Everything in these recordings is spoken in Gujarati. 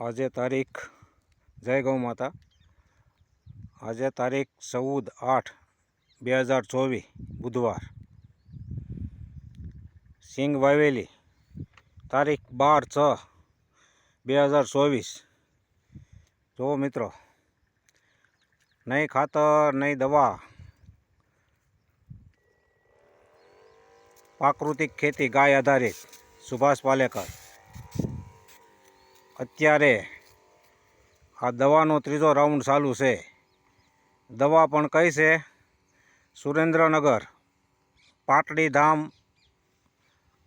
આજે તારીખ જય ગૌ માતા આજે તારીખ 14/8/2024 બુધવાર સિંગ વાવેલી તારીખ 12/6/2024 જો મિત્રો નહીં ખાતર નહીં દવા પ્રાકૃતિક ખેતી ગાય આધારિત સુભાષ પાલેકર અત્યારે આ દવાનો ત્રીજો રાઉન્ડ ચાલુ છે. દવા પણ કઈ છે? સુરેન્દ્રનગર પાટડી ધામ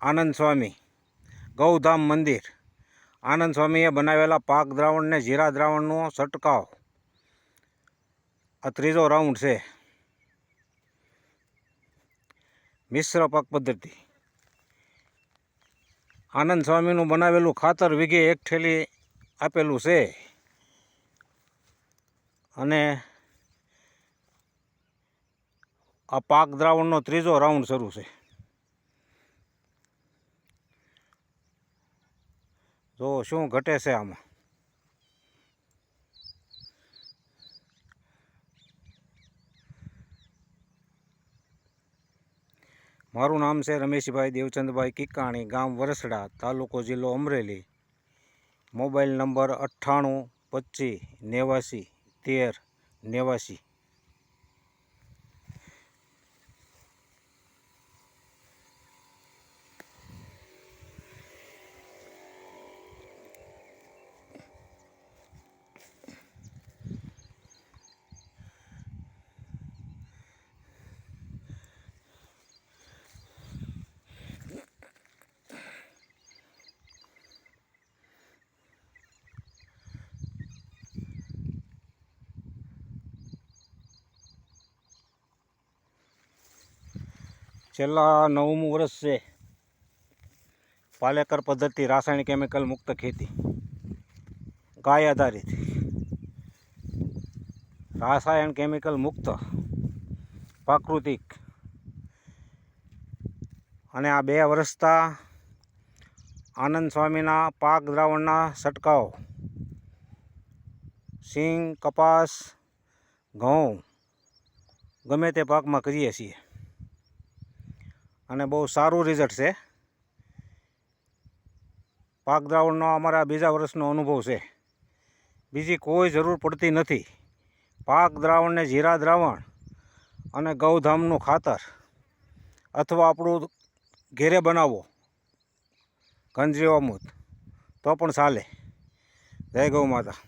આનંદ સ્વામી ગૌધામ મંદિર આનંદ સ્વામીએ બનાવેલા પાક દ્રાવણને જીરા દ્રાવણનો છંટકાવ આ ત્રીજો રાઉન્ડ છે. મિશ્ર પાક પદ્ધતિ આનંદ સ્વામીનું બનાવેલું ખાતર વીઘે 1 થેલી આપેલું છે અને આ પાક દ્રાવણનો ત્રીજો રાઉન્ડ શરૂ છે. જો શું ઘટે છે આમાં. મારું નામ છે રમેશભાઈ દેવચંદભાઈ કિકાણી, ગામ વરસડા, તાલુકો જિલ્લો અમરેલી. Mobile number 98 25 89 13 89. છેલ્લા 9મું વર્ષ છે પાલેકર પદ્ધતિ રાસાયણિક કેમિકલ મુક્ત ખેતી ગાય આધારિત રાસાયણ કેમિકલ મુક્ત પ્રાકૃતિક. અને આ 2 વર્ષતા આનંદ સ્વામીના પાક દ્રાવણના છંટકાવ સિંગ, કપાસ, ઘઉં ગમે તે પાકમાં કરીએ છીએ અને બહુ સારું રિઝલ્ટ છે. પાક દ્રાવણનો અમારા બીજા વર્ષનો અનુભવ છે. બીજી કોઈ જરૂર પડતી નથી. પાક દ્રાવણને જીરા દ્રાવણ અને ગૌધામનું ખાતર અથવા આપણું ઘેરે બનાવો ગંજીવામૃત તો પણ ચાલે. જય ગૌ માતા.